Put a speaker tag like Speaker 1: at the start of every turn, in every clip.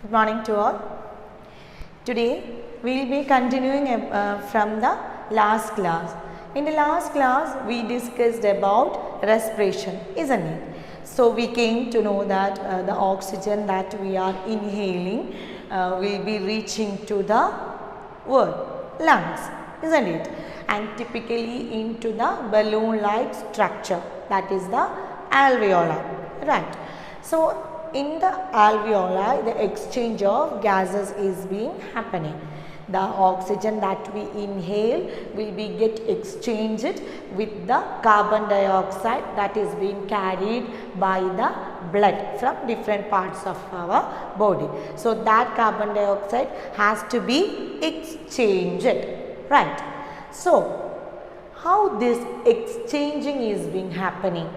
Speaker 1: Good morning to all. Today we will be continuing from the last class. In the last class we discussed about respiration, isn't it? So we came to know that the oxygen that we are inhaling will be reaching to the lungs, isn't it? And typically into the balloon-like structure, that is the alveoli, right? So in the alveoli, the exchange of gases is being happening. The oxygen that we inhale will be get exchanged with the carbon dioxide that is being carried by the blood from different parts of our body. So that carbon dioxide has to be exchanged, right? So how this exchanging is being happening?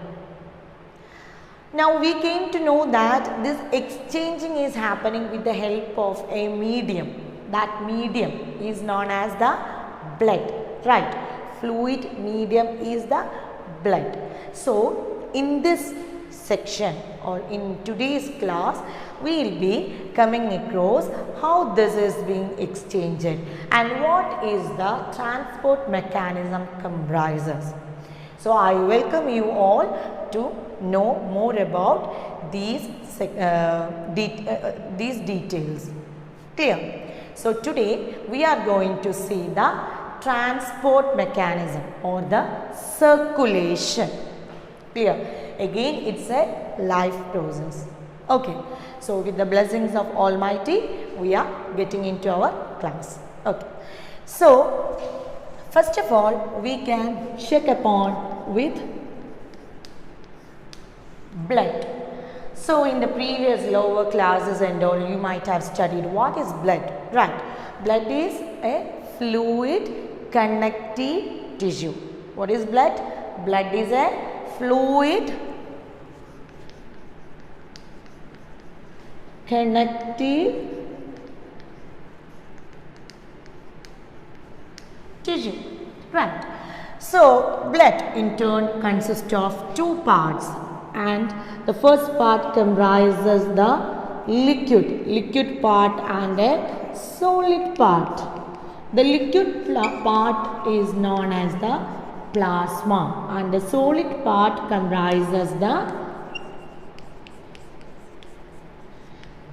Speaker 1: Now we came to know that this exchanging is happening with the help of a medium. That medium is known as the blood, right? Fluid medium is the blood. So in this section or in today's class, we will be coming across how this is being exchanged and what is the transport mechanism comprises. So I welcome you all to know more about these details. Clear? So today we are going to see the transport mechanism or the circulation. Clear? Again, it's a life process. Okay. So with the blessings of Almighty, we are getting into our class. Okay. So first of all, we can check upon with blood. So in the previous lower classes and all, you might have studied what is blood, right? Blood is a fluid connective tissue. What is blood? Blood is a fluid connective tissue, right? So blood in turn consists of two parts, and the first part comprises the liquid part and a solid part. The liquid part is known as the plasma and the solid part comprises the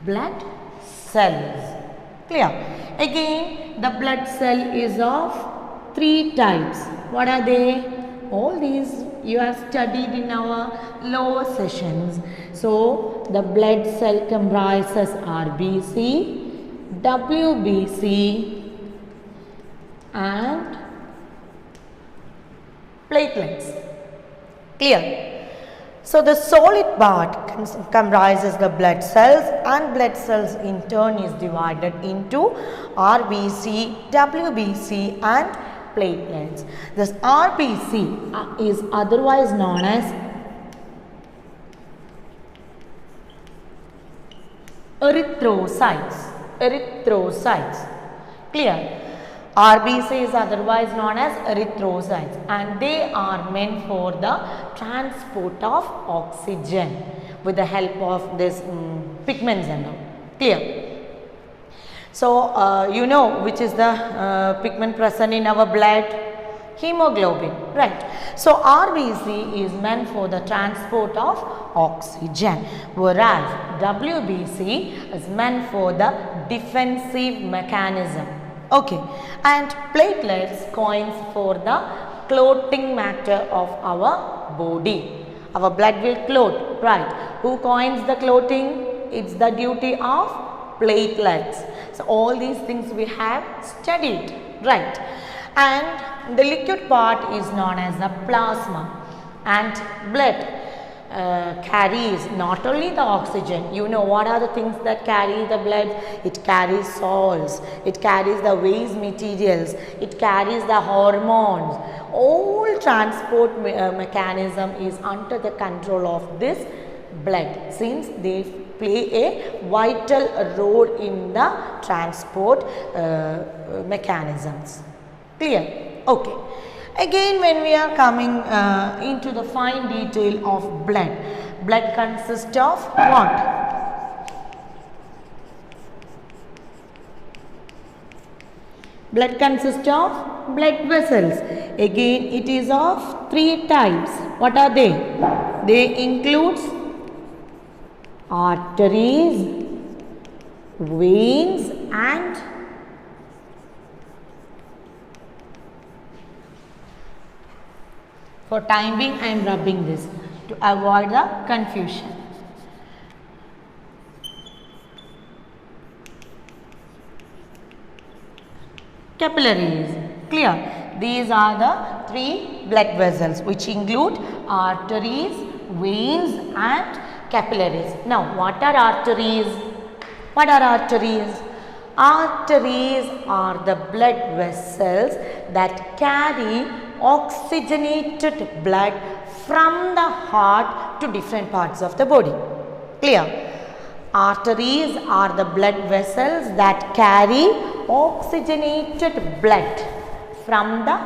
Speaker 1: blood cells. Clear? Again, the blood cell is of three types. What are they? All these you have studied in our lower sessions. So the blood cell comprises RBC, WBC and platelets. Clear? So the solid part comprises the blood cells, and blood cells in turn is divided into RBC, WBC and platelets. This RBC is otherwise known as erythrocytes. Clear? RBC is otherwise known as erythrocytes, and they are meant for the transport of oxygen with the help of this pigments and all. Clear? So you know which is the pigment present in our blood? Hemoglobin, right? So RBC is meant for the transport of oxygen, whereas WBC is meant for the defensive mechanism. Okay, and platelets coins for the clotting matter of our body. Our blood will clot, right? Who coins the clotting? It's the duty of platelets. So all these things we have studied, right? And the liquid part is known as the plasma, and blood carries not only the oxygen. You know what are the things that carry the blood? It carries salts, it carries the waste materials, it carries the hormones. All transport mechanism is under the control of this blood, since they play a vital role in the transport mechanisms. Clear? Okay. Again, when we are coming into the fine detail of blood, blood consists of what? Blood consists of blood vessels. Again, it is of three types. What are they? They include arteries, veins and for time being I am rubbing this to avoid the confusion. Capillaries. Clear? These are the three blood vessels which include arteries, veins and capillaries. Now, what are arteries? What are arteries? Arteries are the blood vessels that carry oxygenated blood from the heart to different parts of the body. Clear? Arteries are the blood vessels that carry oxygenated blood from the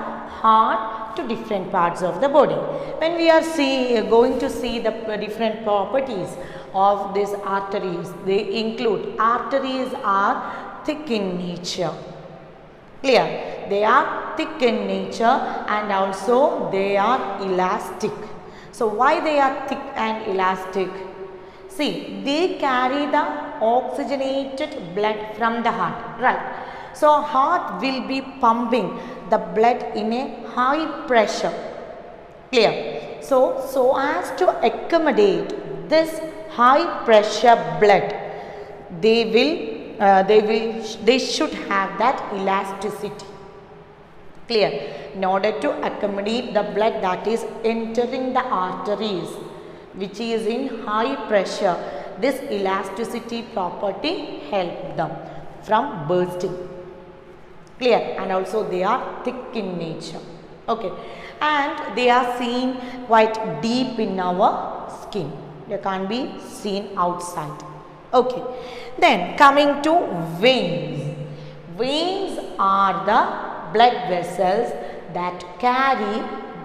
Speaker 1: heart to different parts of the body. When we are going to see the different properties of these arteries, they include arteries are thick in nature. Clear? They are thick in nature and also they are elastic. So, why they are thick and elastic? See, they carry the oxygenated blood from the heart, right? So, heart will be pumping the blood in a high pressure. Clear? So as to accommodate this high pressure blood, they should have that elasticity. Clear? In order to accommodate the blood that is entering the arteries, which is in high pressure, this elasticity property helps them from bursting. Clear? And also they are thick in nature. Okay. And they are seen quite deep in our skin. They can't be seen outside. Okay. Then coming to veins. Veins are the blood vessels that carry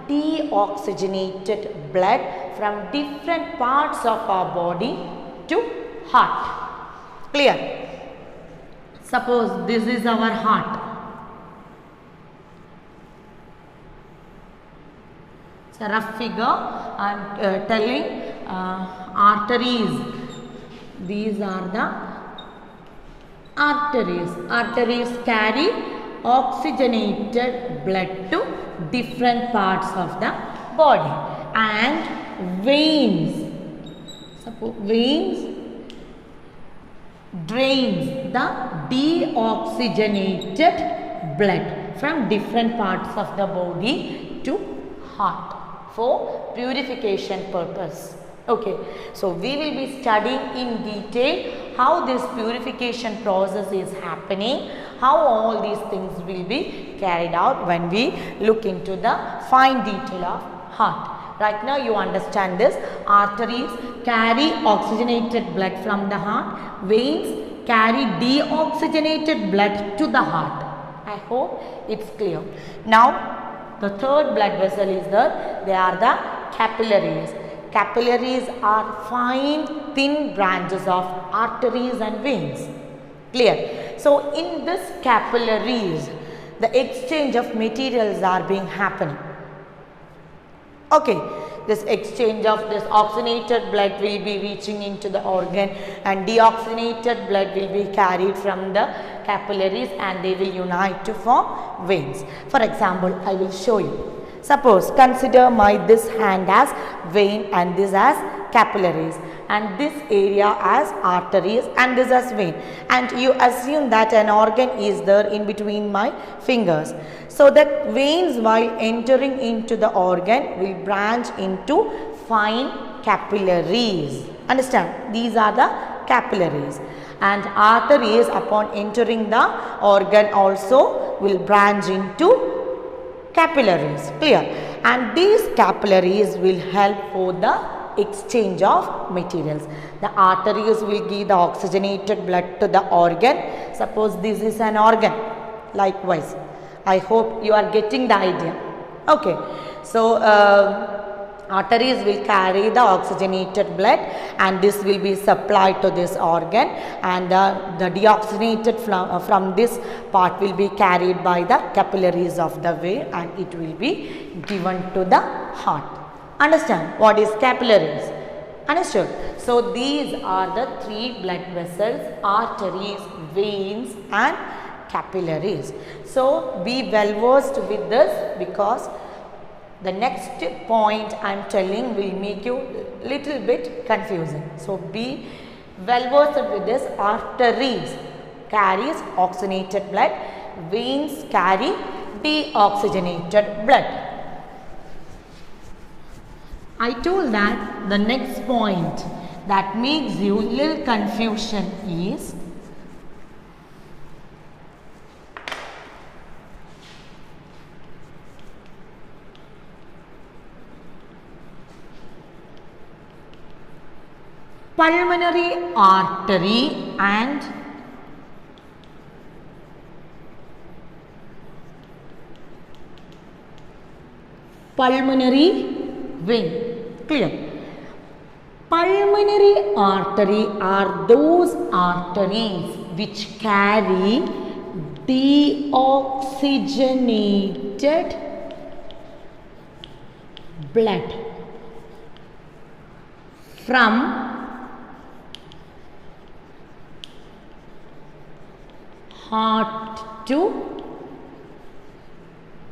Speaker 1: deoxygenated blood from different parts of our body to heart. Clear? Suppose this is our heart. It's a rough figure. I am telling arteries. These are the arteries. Arteries carry oxygenated blood to different parts of the body. And veins. Suppose veins drains the deoxygenated blood from different parts of the body to heart for purification purpose. Okay, so we will be studying in detail how this purification process is happening, how all these things will be carried out when we look into the fine detail of heart. Right now you understand this. Arteries carry oxygenated blood from the heart. Veins carry deoxygenated blood to the heart. I hope it's clear. Now the third blood vessel is they are the capillaries. Capillaries are fine thin branches of arteries and veins. Clear? So in this capillaries, the exchange of materials are being happening. Okay, this exchange of this oxygenated blood will be reaching into the organ and deoxygenated blood will be carried from the capillaries and they will unite to form veins. For example, I will show you. Suppose consider this hand as vein and this as capillaries and this area as arteries and this as vein, and you assume that an organ is there in between my fingers. So that veins while entering into the organ will branch into fine capillaries. Understand? These are the capillaries, and arteries upon entering the organ also will branch into capillaries. Clear? And these capillaries will help for the exchange of materials. The arteries will give the oxygenated blood to the organ. Suppose this is an organ. Likewise, I hope you are getting the idea. Okay. So, Arteries will carry the oxygenated blood and this will be supplied to this organ, and the deoxygenated from this part will be carried by the capillaries of the vein and it will be given to the heart. Understand what is capillaries? Understood? So these are the three blood vessels: arteries, veins and capillaries. So be well versed with this, because the next point I am telling will make you little bit confusing. So be well versed with this. Arteries carries oxygenated blood, veins carry deoxygenated blood. I told that the next point that makes you little confusion is pulmonary artery and pulmonary vein. Clear? Pulmonary artery are those arteries which carry deoxygenated blood from heart to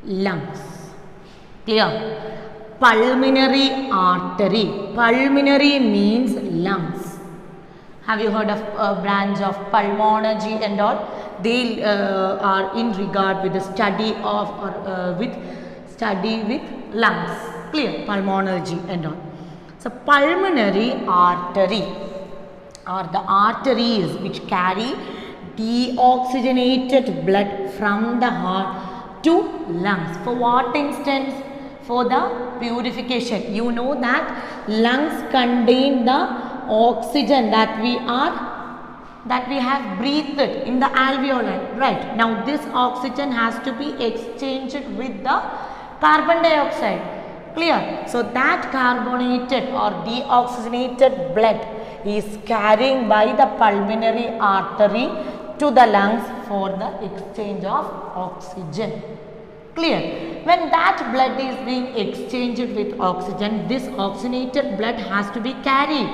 Speaker 1: lungs. Clear? Pulmonary artery. Pulmonary means lungs. Have you heard of a branch of pulmonology and all? They are in regard with the study of with lungs. Clear? Pulmonology and all. So pulmonary artery are the arteries which carry deoxygenated blood from the heart to lungs. For what instance? For the purification. You know that lungs contain the oxygen that we have breathed in the alveoli, right? Now this oxygen has to be exchanged with the carbon dioxide. Clear? So that carbonated or deoxygenated blood is carrying by the pulmonary artery to the lungs for the exchange of oxygen. Clear? When that blood is being exchanged with oxygen, this oxygenated blood has to be carried.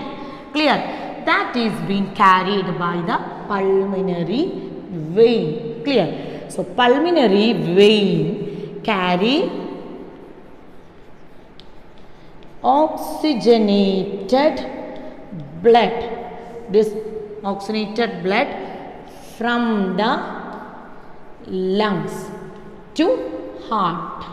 Speaker 1: Clear? That is being carried by the pulmonary vein. Clear? So pulmonary vein carry oxygenated blood. This oxygenated blood from the lungs to heart.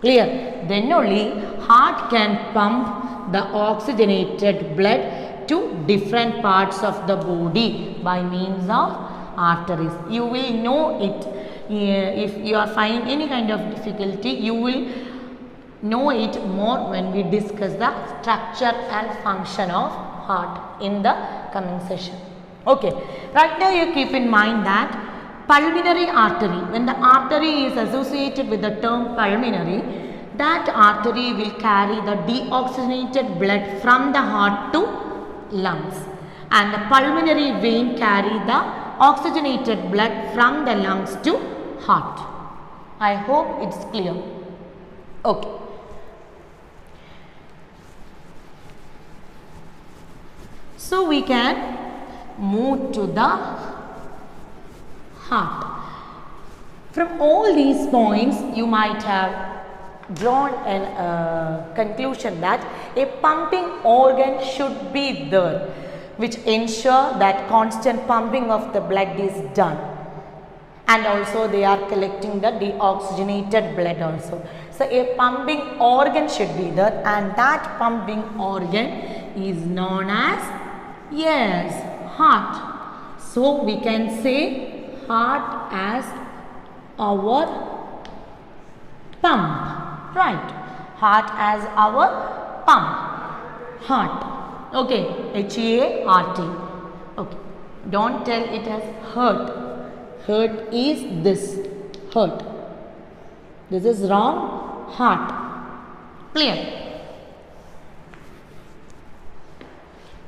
Speaker 1: Clear? Then only heart can pump the oxygenated blood to different parts of the body by means of arteries. You will know it. If you are finding any kind of difficulty, you will know it more when we discuss the structure and function of heart in the coming session. Okay. Right now you keep in mind that pulmonary artery, when the artery is associated with the term pulmonary, that artery will carry the deoxygenated blood from the heart to lungs, and the pulmonary vein carry the oxygenated blood from the lungs to heart. I hope it's clear. Okay. So we can move to the heart. From all these points, you might have drawn a conclusion that a pumping organ should be there, which ensure that constant pumping of the blood is done, and also they are collecting the deoxygenated blood also. So a pumping organ should be there, and that pumping organ is known as, yes, heart. So we can say heart as our pump, right? Heart as our pump. Heart. Okay. H-E-A-R-T. Okay. Don't tell it as hurt. Hurt is this. Hurt. This is wrong. Heart. Clear?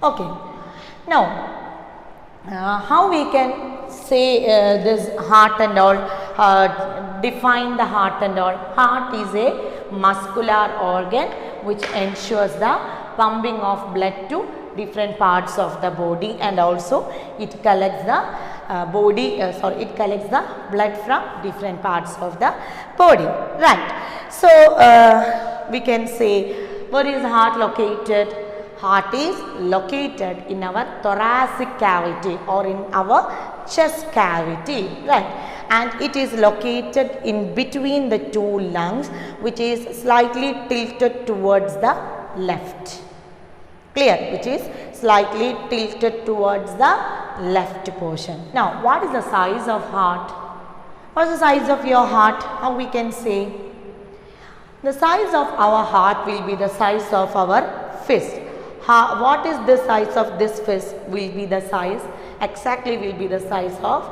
Speaker 1: Okay. Now, how we can say this heart and all, define the heart and all. Heart is a muscular organ which ensures the pumping of blood to different parts of the body, and also it collects the it collects the blood from different parts of the body, right. So we can say, where is heart located? Heart is located in our thoracic cavity or in our chest cavity, right, and it is located in between the two lungs, which is slightly tilted towards the left. Clear? Which is slightly tilted towards the left portion. Now, what is the size of heart? What is the size of your heart? How we can say? The size of our heart will be the size of our fist. What is the size of this fist? Will be the size, exactly will be the size of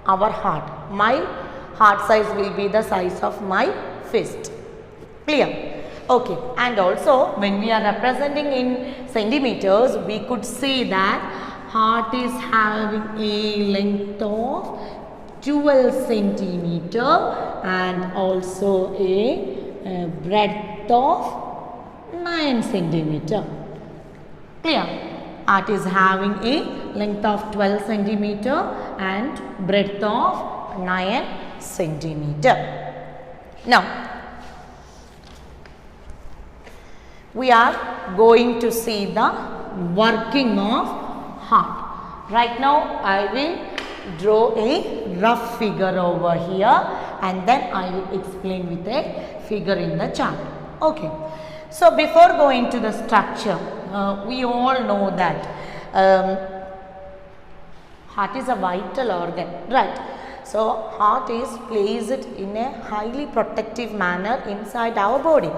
Speaker 1: our heart. My heart size will be the size of my fist. Clear? Okay, and also when we are representing in centimeters, we could say that heart is having a length of 12 centimeter and also a breadth of 9 centimeter. Clear? Heart is having a length of 12 centimeter and breadth of 9 centimeter. Now, we are going to see the working of heart. Right now, I will draw a rough figure over here and then I will explain with a figure in the chart. Okay. So, before going to the structure, we all know that heart is a vital organ, right? So, heart is placed in a highly protective manner inside our body.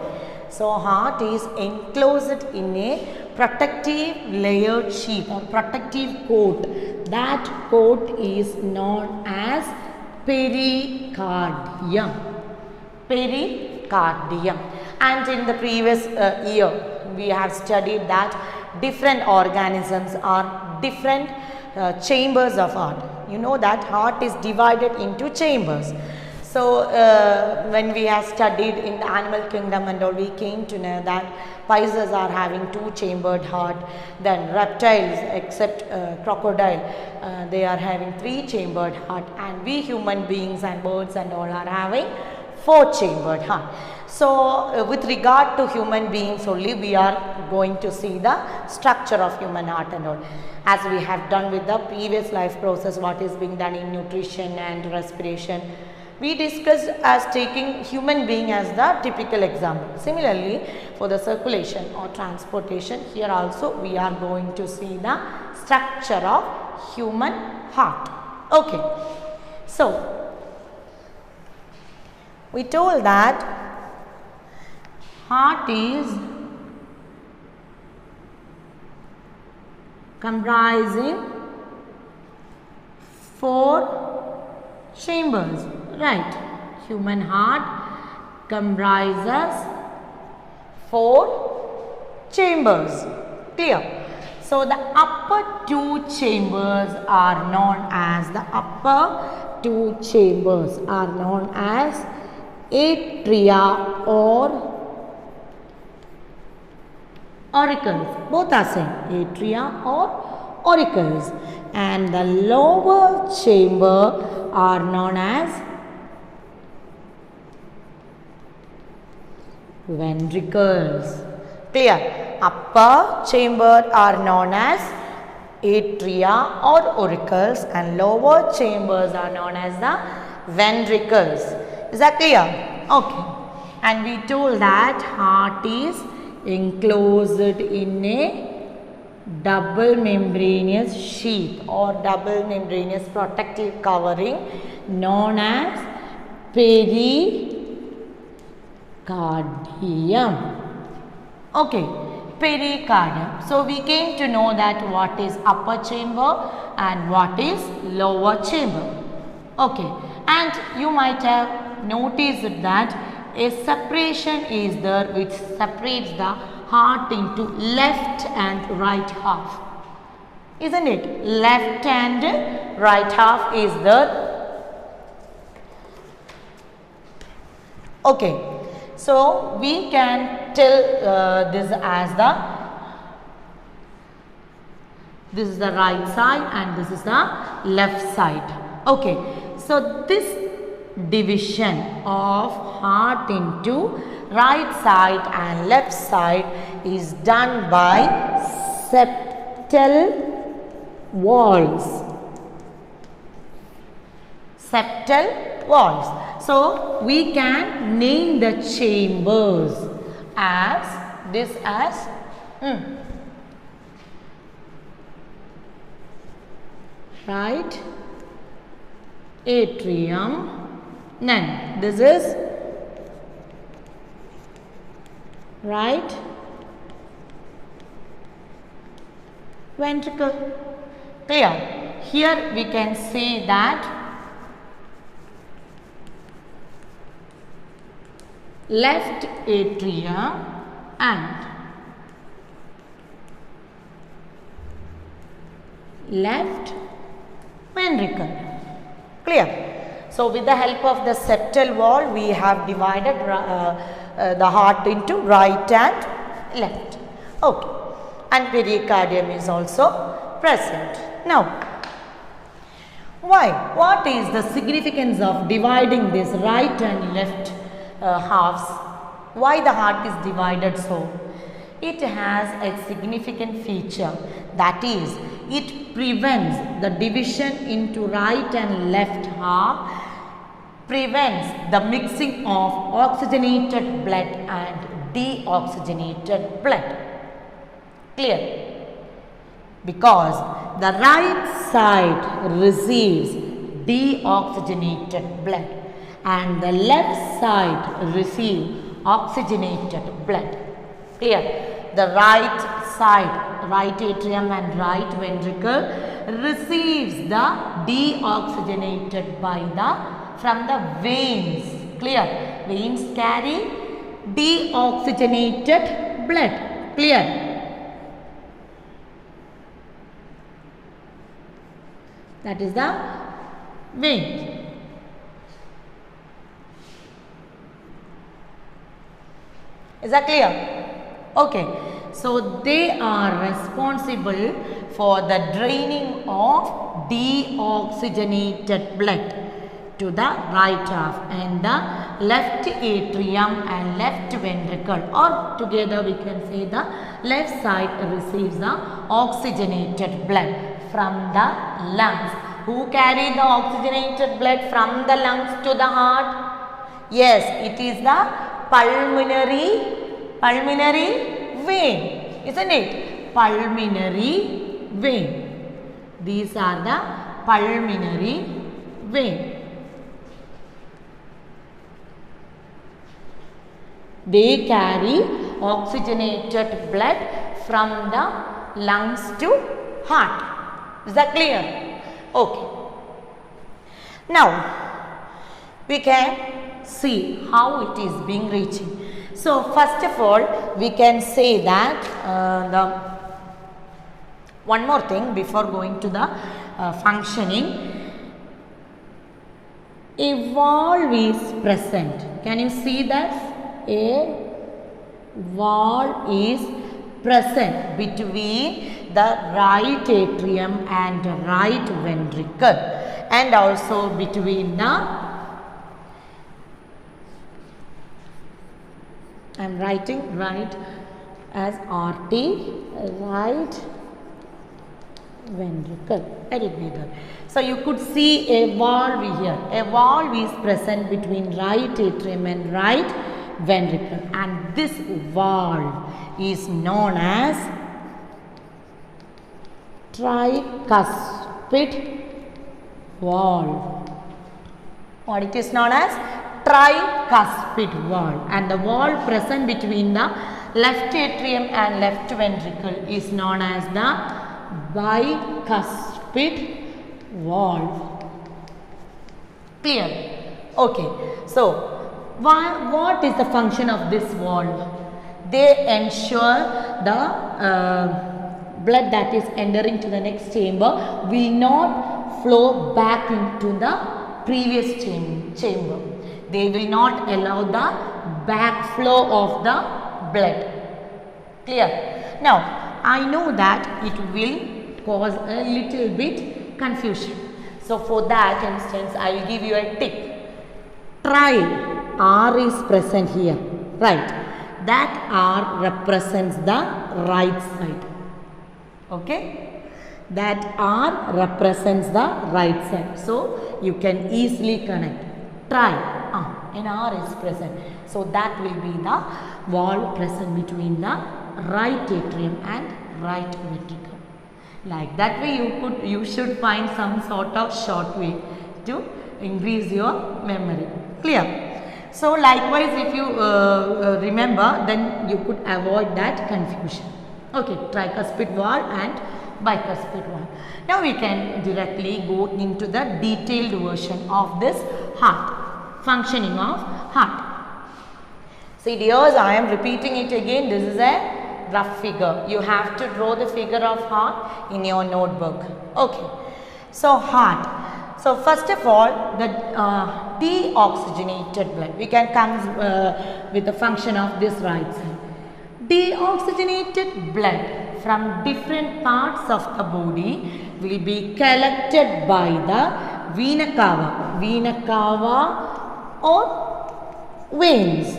Speaker 1: So, heart is enclosed in a protective layered sheath or protective coat. That coat is known as pericardium. Pericardium. And in the previous year, we have studied that different organisms are different chambers of heart. You know that heart is divided into chambers. So, when we have studied in the animal kingdom and all, we came to know that pisces are having 2-chambered heart, then reptiles except crocodile, they are having 3-chambered heart, and we human beings and birds and all are having 4-chambered heart. So, with regard to human beings only, we are going to see the structure of human heart and all. As we have done with the previous life process, what is being done in nutrition and respiration. We discussed as taking human being as the typical example. Similarly, for the circulation or transportation, here also we are going to see the structure of human heart. Okay. So, we told that heart is comprising 4 chambers. Right, human heart comprises 4 chambers. Clear? So, the upper 2 chambers are known as atria or auricles. Both are same, atria or auricles, and the lower chamber are known as ventricles. Clear? Upper chamber are known as atria or auricles and lower chambers are known as the ventricles. Is that clear? Okay. And we told that heart is enclosed in a double membranous sheath or double membranous protective covering known as pericardium. Okay, pericardium. So, we came to know that what is upper chamber and what is lower chamber. Okay, and you might have noticed that a separation is there which separates the heart into left and right half. Isn't it? Left and right half is the. Okay. So we can tell this as this is the right side and this is the left side. Okay. So this division of heart into right side and left side is done by septal walls. Septal walls. So we can name the chambers as this as right atrium. Then this is right ventricle. Clear? Here we can say that left atrium and left ventricle. Clear? So with the help of the septal wall, we have divided the heart into right and left. Okay. And pericardium is also present. Now, why? What is the significance of dividing this right and left halves? Why the heart is divided so? It has a significant feature, that is, it prevents the division into right and left half, prevents the mixing of oxygenated blood and deoxygenated blood. Clear? Because the right side receives deoxygenated blood and the left side receives oxygenated blood. Clear? The right side, right atrium and right ventricle receives the deoxygenated from the veins. Clear? Veins carry deoxygenated blood. Clear? That is the vein. Is that clear? Okay. So they are responsible for the draining of deoxygenated blood to the right half and the left atrium and left ventricle, or together we can say the left side receives the oxygenated blood from the lungs. Who carry the oxygenated blood from the lungs to the heart? Yes, it is the pulmonary vein, isn't it? Pulmonary vein. These are the pulmonary vein. They carry oxygenated blood from the lungs to heart. Is that clear? Okay. Now, we can see how it is being reaching. So, first of all, we can say that one more thing before going to the functioning. A valve is present. Can you see that? A valve is present between the right atrium and right ventricle, and also between the, I am writing right as RT, right ventricle. Let it be there. So you could see a valve here. A valve is present between right atrium and right ventricle, and this valve is known as tricuspid valve. What it is known as? Tricuspid valve, and the valve present between the left atrium and left ventricle is known as the bicuspid valve. Clear? Okay. So, what is the function of this valve? they ensure the blood that is entering to the next chamber will not flow back into the previous chamber. They will not allow the backflow of the blood. Clear? Now, I know that it will cause a little bit confusion. So, for that instance, I will give you a tip. Try R is present here, right? That R represents the right side. Okay? That R represents the right side. So, you can easily connect. Try. And R is present. So, that will be the wall present between the right atrium and right ventricle. Like that way you should find some sort of short way to increase your memory. Clear? So, likewise if you remember, then you could avoid that confusion. Okay, tricuspid wall and bicuspid wall. Now, we can directly go into the detailed version of this heart. Functioning of heart. See dears, I am repeating it again. This is a rough figure. You have to draw the figure of heart in your notebook. Okay. So heart. So first of all, the deoxygenated blood. We can come with the function of this right side. Deoxygenated blood from different parts of the body will be collected by the vena cava or veins.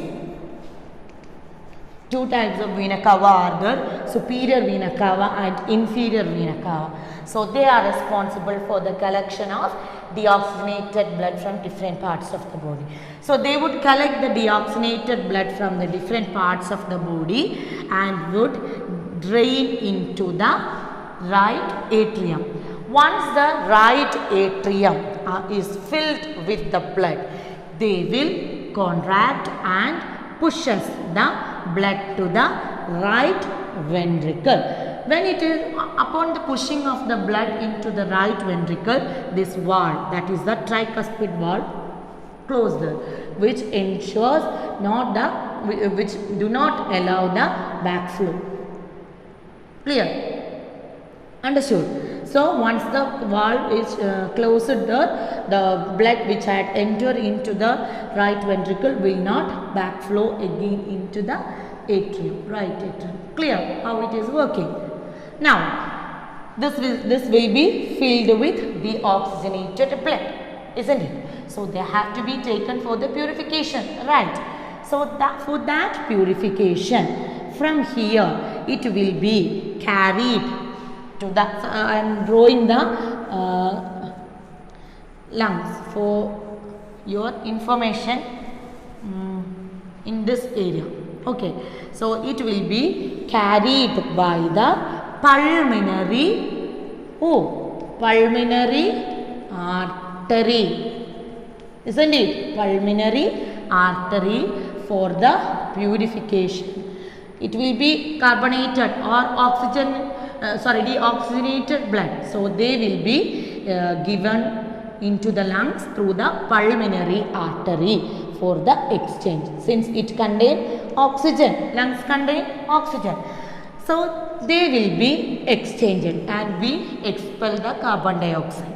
Speaker 1: Two types of vena cava are there, superior vena cava and inferior vena cava. So, they are responsible for the collection of deoxygenated blood from different parts of the body. So, they would collect the deoxygenated blood from the different parts of the body and would drain into the right atrium. Once the right atrium is filled with the blood, they will contract and pushes the blood to the right ventricle. When it is upon the pushing of the blood into the right ventricle, this valve, that is the tricuspid valve, closed, which ensures which do not allow the backflow. Clear? Understood? So, once the valve is closed there, the blood which had entered into the right ventricle will not backflow again into the atrium, right atrium. Clear how it is working? Now, this will be filled with deoxygenated blood, isn't it? So, they have to be taken for the purification, right? So, for that purification, from here it will be carried to the, I am drawing the lungs for your information in this area. Okay, so it will be carried by the pulmonary artery, isn't it? Pulmonary artery for the purification. It will be carbonated or deoxygenated blood. So, they will be given into the lungs through the pulmonary artery for the exchange. Since it contains oxygen, lungs contain oxygen. So, they will be exchanged and we expel the carbon dioxide.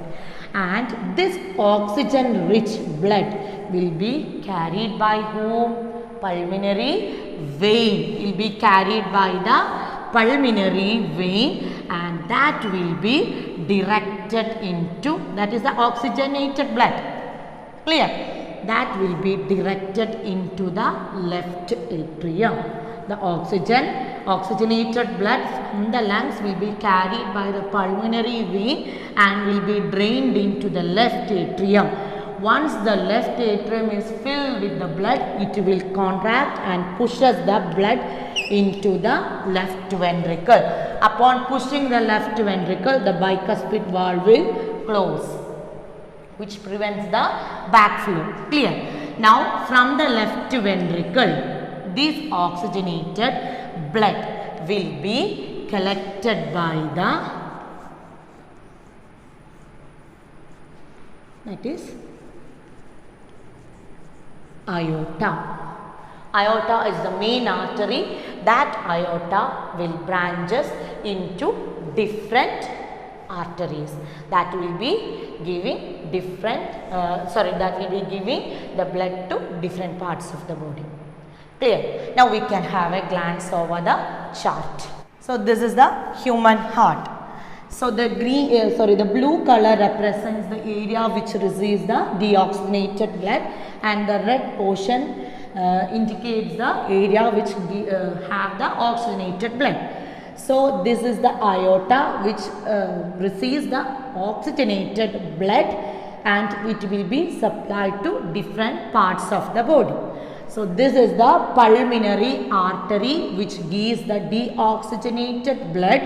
Speaker 1: And this oxygen rich blood will be carried by whom? Pulmonary vein. Will be carried by the pulmonary vein and that will be directed into, that is the oxygenated blood. Clear? That will be directed into the left atrium. The oxygenated blood from the lungs will be carried by the pulmonary vein and will be drained into the left atrium. Once the left atrium is filled with the blood, it will contract and pushes the blood into the left ventricle. Upon pushing the left ventricle, the bicuspid valve will close, which prevents the backflow. Clear? Now, from the left ventricle, this oxygenated blood will be collected by the, that is, aorta. Aorta is the main artery. That aorta will branches into different arteries that will be giving that will be giving the blood to different parts of the body. Clear? Now we can have a glance over the chart. So this is the human heart. So the the blue color represents the area which receives the deoxygenated blood, and the red portion indicates the area which have the oxygenated blood. So this is the aorta which receives the oxygenated blood, and it will be supplied to different parts of the body. So this is the pulmonary artery which gives the deoxygenated blood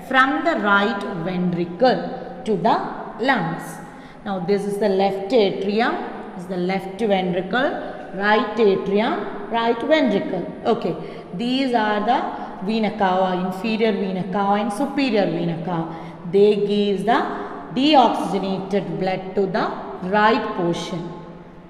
Speaker 1: from the right ventricle to the lungs. Now this is the left atrium, this is the left ventricle, right atrium, right ventricle. Okay, these are the vena cava, inferior vena cava and superior vena cava. They gives the deoxygenated blood to the right portion,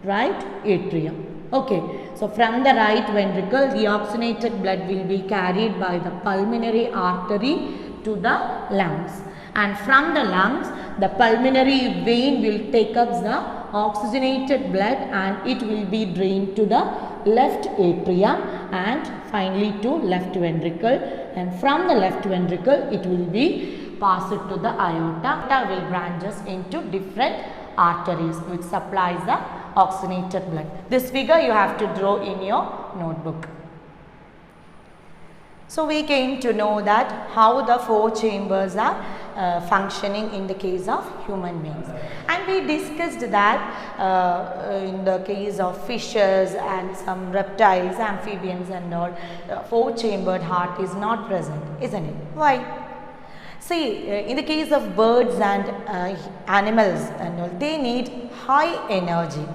Speaker 1: right atrium. Okay, so from the right ventricle, deoxygenated blood will be carried by the pulmonary artery to the lungs, and from the lungs, the pulmonary vein will take up the oxygenated blood and it will be drained to the left atrium and finally to left ventricle, and from the left ventricle it will be passed to the aorta. Aorta will branches into different arteries which supplies the oxygenated blood. This figure you have to draw in your notebook. So we came to know that how the four chambers are functioning in the case of human beings, and we discussed that in the case of fishes and some reptiles, amphibians and all, four chambered heart is not present, isn't it? Why? See, in the case of birds and animals and all, they need high energy.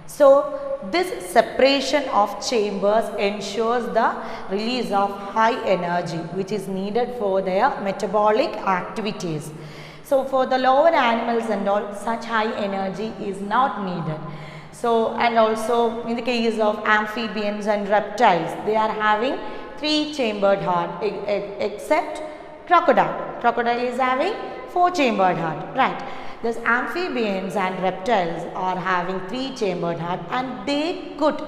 Speaker 1: So this separation of chambers ensures the release of high energy which is needed for their metabolic activities. So for the lower animals and all, such high energy is not needed. So, and also in the case of amphibians and reptiles, they are having three chambered heart except crocodile. Crocodile is having four chambered heart, right? Thus amphibians and reptiles are having three chambered heart, and they could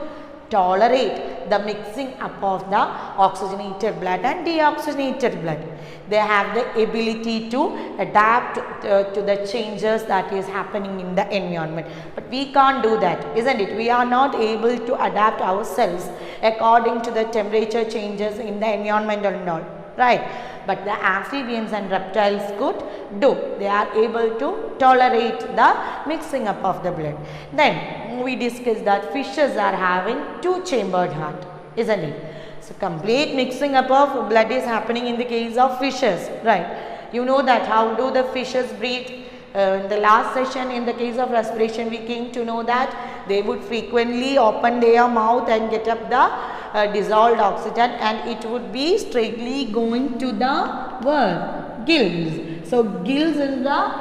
Speaker 1: tolerate the mixing up of the oxygenated blood and deoxygenated blood. They have the ability to adapt to the changes that is happening in the environment. But we can't do that, isn't it? We are not able to adapt ourselves according to the temperature changes in the environment and all, right? But the amphibians and reptiles could do. They are able to tolerate the mixing up of the blood. Then we discussed that fishes are having two chambered heart, isn't it? So complete mixing up of blood is happening in the case of fishes, right? You know that how do the fishes breathe? In the last session, in the case of respiration, we came to know that they would frequently open their mouth and get up the dissolved oxygen, and it would be straightly going to the gills. So gills is the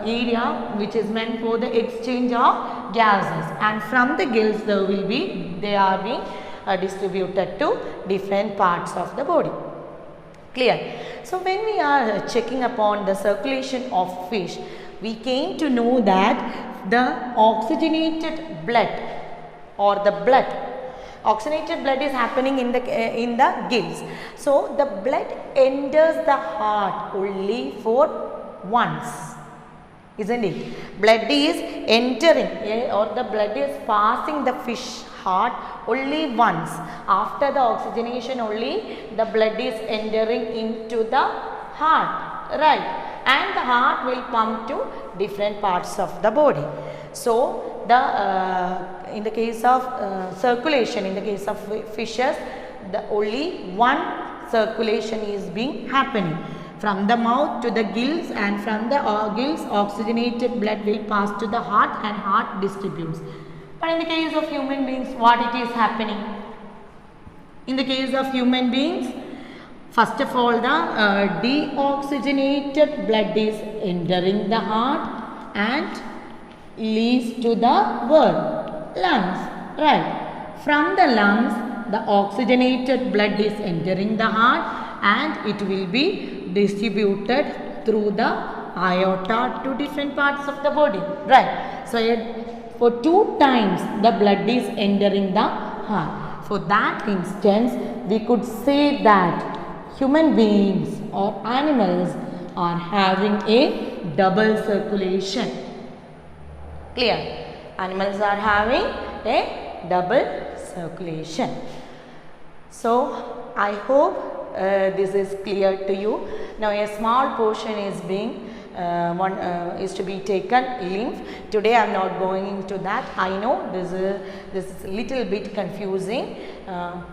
Speaker 1: area which is meant for the exchange of gases, and from the gills they are being distributed to different parts of the body. Clear? So when we are checking upon the circulation of fish, we came to know that the oxygenated blood or the oxygenated blood is happening in the gills. So the blood enters the heart only for once, isn't it? Blood is entering or the blood is passing the fish heart only once. After the oxygenation only the blood is entering into the heart, right? And the heart will pump to different parts of the body. So the in the case of circulation, in the case of fishes, the only one circulation is being happening from the mouth to the gills, and from the gills oxygenated blood will pass to the heart and heart distributes. But in the case of human beings, what it is happening? In the case of human beings, first of all, the deoxygenated blood is entering the heart and leads to the lungs, right? From the lungs, the oxygenated blood is entering the heart and it will be distributed through the aorta to different parts of the body, right? So for 2 times the blood is entering the heart. For that instance, we could say that human beings or animals are having a double circulation. Clear? Animals are having a double circulation. So I hope this is clear to you. Now a small portion is being is to be taken, lymph. Today I am not going into that. I know this is little bit confusing,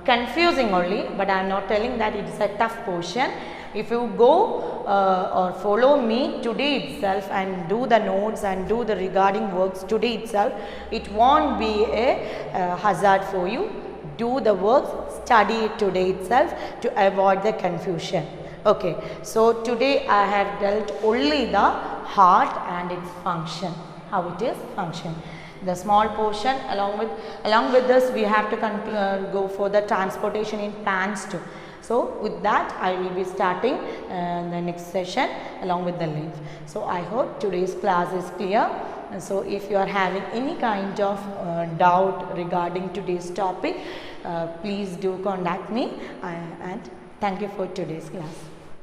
Speaker 1: confusing only, but I am not telling that it is a tough portion. If you go or follow me today itself and do the notes and do the regarding works today itself, it won't be a hazard for you. Do the works, study it today itself to avoid the confusion. Okay, so today I have dealt only the heart and its function, how it is function. The small portion along with this we have to go for the transportation in plants too. So with that I will be starting the next session along with the lymph. So I hope today's class is clear. So if you are having any kind of doubt regarding today's topic, please do contact me and thank you for today's class.